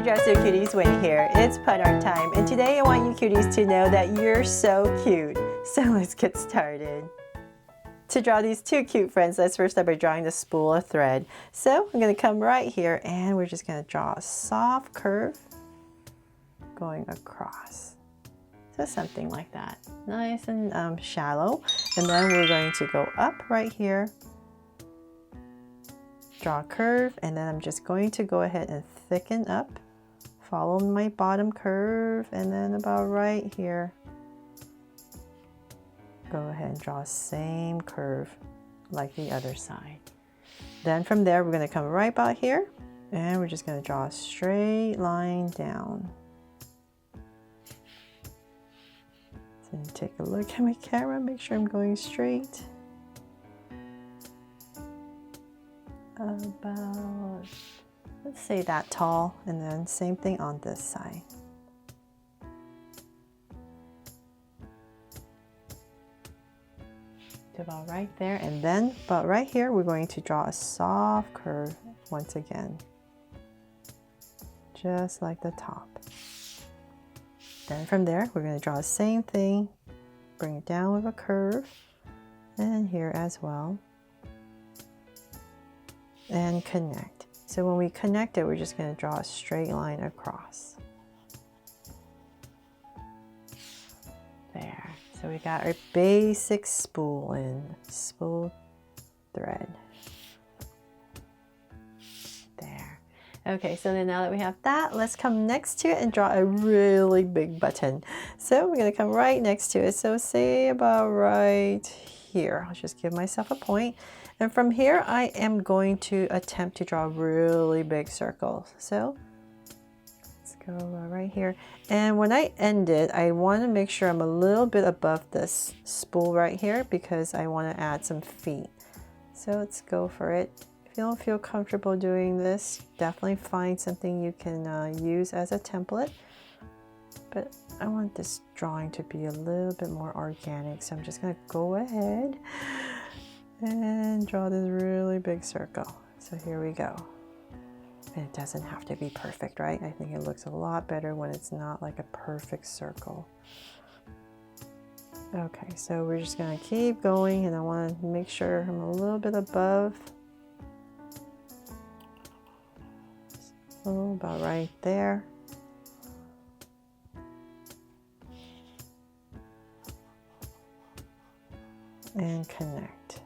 Hey Sew Cuties, Winnie here. It's pun art time, and today I want you cuties to know that you're so cute. So let's get started. To draw these two cute friends, let's first start by drawing the spool of thread. So I'm going to come right here and we're just going to draw a soft curve going across. So something like that. Nice and shallow. And then we're going to go up right here. Draw a curve, and then I'm just going to go ahead and thicken up. Follow my bottom curve, and then about right here, go ahead and draw the same curve like the other side. Then from there, we're going to come right about here, and we're just going to draw a straight line down. So take a look at my camera, make sure I'm going straight. About, let's say that tall, and then same thing on this side. To about right there, and then about right here we're going to draw a soft curve once again, just like the top. Then from there we're going to draw the same thing, bring it down with a curve, and here as well, and connect. So when we connect it, we're just going to draw a straight line across. There. So we got our basic spool in spool thread. There. Okay, so then now that we have that, let's come next to it and draw a really big button. So we're going to come right next to it. So say about right here. I'll just give myself a point. And from here, I am going to attempt to draw a really big circle. So let's go right here. And when I end it, I want to make sure I'm a little bit above this spool right here because I want to add some feet. So let's go for it. If you don't feel comfortable doing this, definitely find something you can use as a template. But I want this drawing to be a little bit more organic, so I'm just going to go ahead and draw this really big circle. So here we go. And it doesn't have to be perfect, right? I think it looks a lot better when it's not like a perfect circle. Okay, so we're just going to keep going, and I want to make sure I'm a little bit above. Oh, about right there. And connect.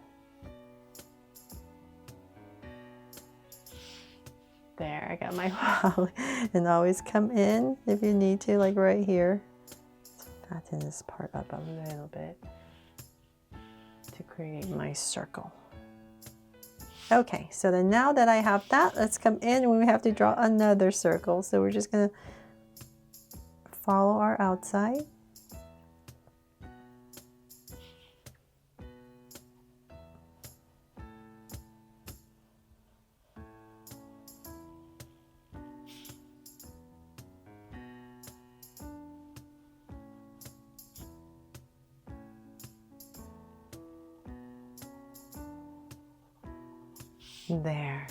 There, I got my wall. And always come in if you need to, like right here. Let's fatten this part up a little bit to create my circle. Okay, so then now that I have that, let's come in and we have to draw another circle. So we're just going to follow our outside. There.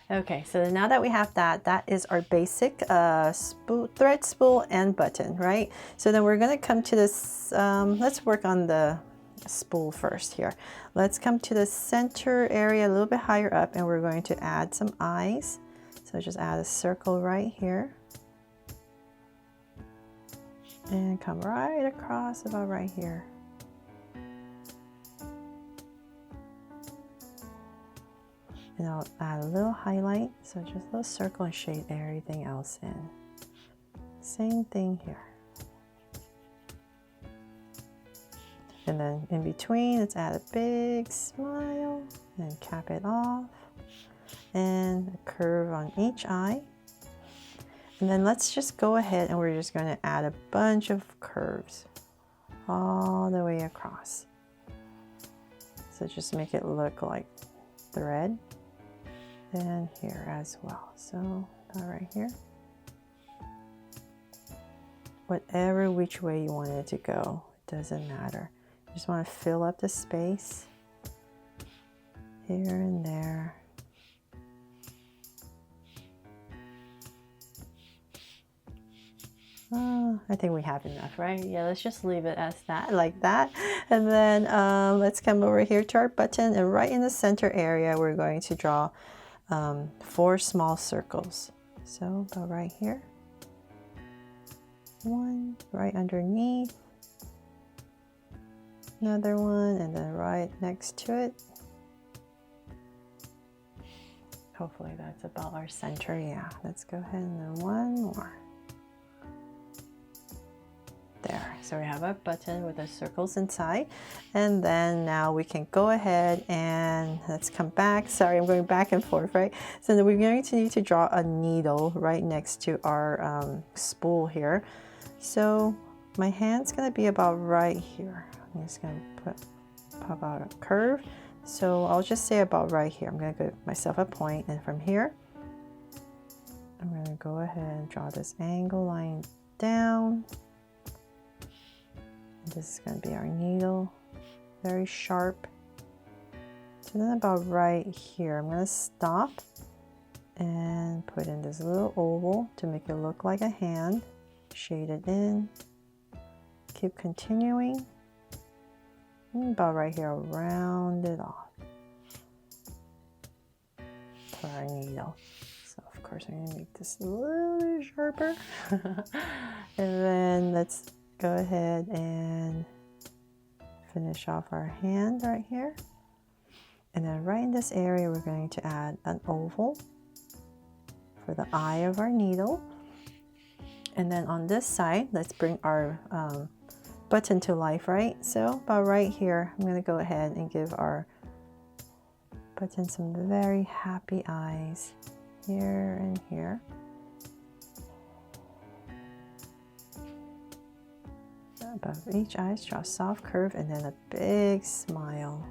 Okay, so now that we have that, that is our basic thread, spool, and button, right? So then we're going to come to this, let's work on the spool first here. Let's come to the center area a little bit higher up, and we're going to add some eyes. So just add a circle right here. And come right across about right here. And I'll add a little highlight, so just a little circle and shade everything else in. Same thing here. And then in between, let's add a big smile and cap it off. And a curve on each eye. And then let's just go ahead and we're just going to add a bunch of curves all the way across. So just make it look like thread. And here as well. So right here. Whatever which way you want it to go, it doesn't matter. You just want to fill up the space here and there. I think we have enough, right? Yeah, let's just leave it as that, like that. And then let's come over here to our button, and right in the center area, we're going to draw 4 small circles. So about right here. 1 right underneath. Another one, and then right next to it. Hopefully that's about our center. Yeah, let's go ahead and then 1 more. There, so we have our button with the circles inside, and then now we can go ahead and let's come back. Sorry, I'm going back and forth, right? So then we're going to need to draw a needle right next to our spool here. So my hand's going to be about right here. I'm just going to pop out a curve. So I'll just say about right here. I'm going to give myself a point, and from here, I'm going to go ahead and draw this angle line down. This is going to be our needle, very sharp. So then about right here, I'm going to stop and put in this little oval to make it look like a hand. Shade it in. Keep continuing. And about right here, I'll round it off for our needle. So of course I'm going to make this a little bit sharper. And then let's go ahead and finish off our hand right here. And then right in this area, we're going to add an oval for the eye of our needle. And then on this side, let's bring our button to life, right? So about right here, I'm going to go ahead and give our button some very happy eyes here and here. Above each eye, draw a soft curve and then a big smile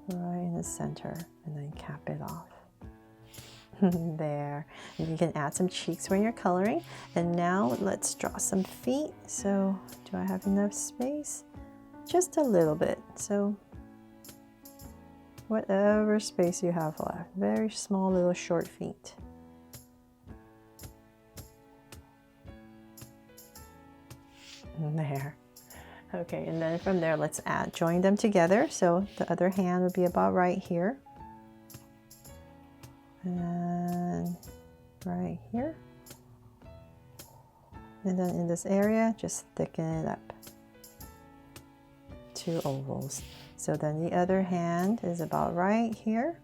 right in the center, and then cap it off. There. And you can add some cheeks when you're coloring. And now let's draw some feet. So do I have enough space? Just a little bit. So whatever space you have left. Very small little short feet. There. Okay, and then from there, let's join them together. So the other hand would be about right here. And right here. And then in this area, just thicken it up. 2 ovals. So then the other hand is about right here.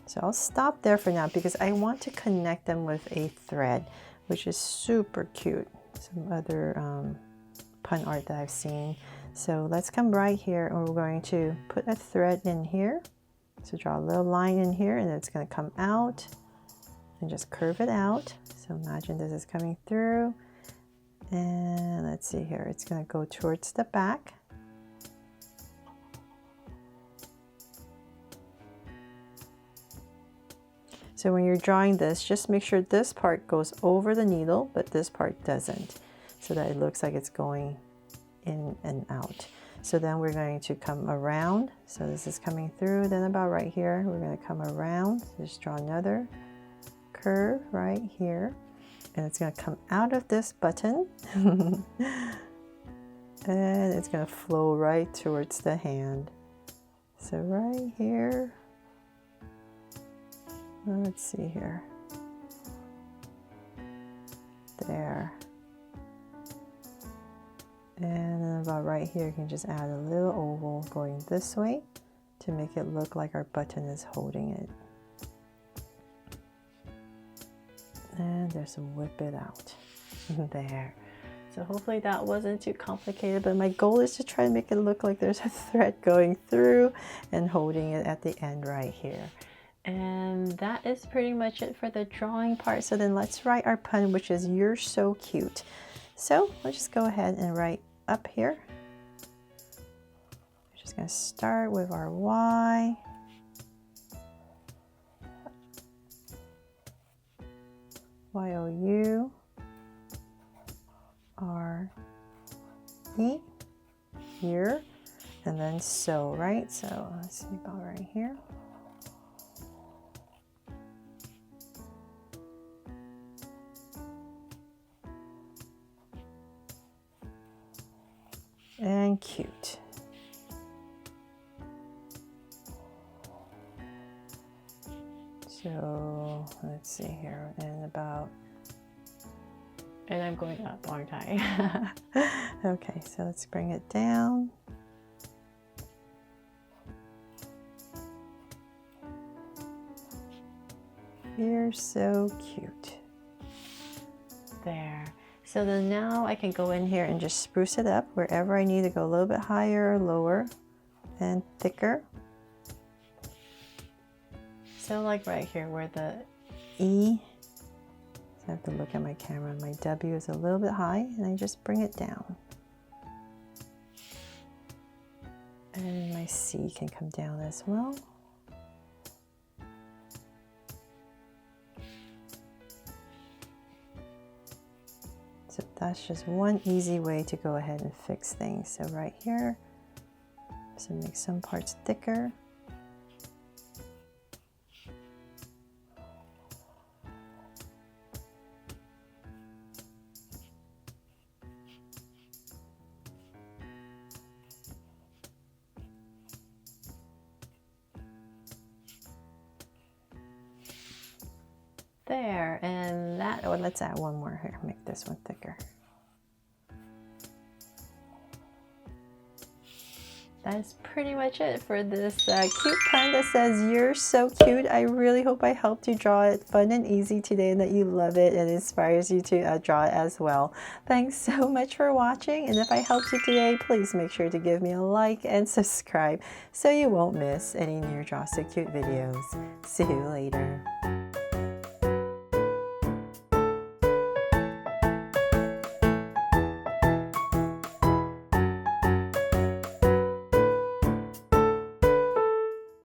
So I'll stop there for now because I want to connect them with a thread, which is super cute. Some other pun art that I've seen. So let's come right here, and we're going to put a thread in here. So draw a little line in here, and it's going to come out and just curve it out. So imagine this is coming through, and let's see here, it's going to go towards the back. So when you're drawing this, just make sure this part goes over the needle, but this part doesn't, so that it looks like it's going in and out. So then we're going to come around. So this is coming through, then about right here, we're going to come around. Just draw another curve right here. And it's going to come out of this button. And it's going to flow right towards the hand. So right here. Let's see here. There. And then about right here, you can just add a little oval going this way to make it look like our button is holding it. And just whip it out. There. So hopefully that wasn't too complicated, but my goal is to try to make it look like there's a thread going through and holding it at the end right here. And that is pretty much it for the drawing part. So then let's write our pun, which is "You're so cute." So let's just go ahead and write up here. We're just going to start with our Y. Y-O-U-R-E, here, and then sew, right? So let's see about right here. and cute. So let's see here, and I'm going up, aren't I? Okay, so let's bring it down. You're so cute. There. So then now I can go in here and just spruce it up wherever I need to go a little bit higher or lower and thicker. So like right here where the E, so I have to look at my camera, my W is a little bit high and I just bring it down. And my C can come down as well. So that's just one easy way to go ahead and fix things. So right here, so make some parts thicker. There, and that, oh, let's add one more here, make this one thicker. That's pretty much it for this cute pun that says, "You're so cute." I really hope I helped you draw it fun and easy today and that you love it and inspires you to draw it as well. Thanks so much for watching, and if I helped you today, please make sure to give me a like and subscribe so you won't miss any new Draw So Cute videos. See you later.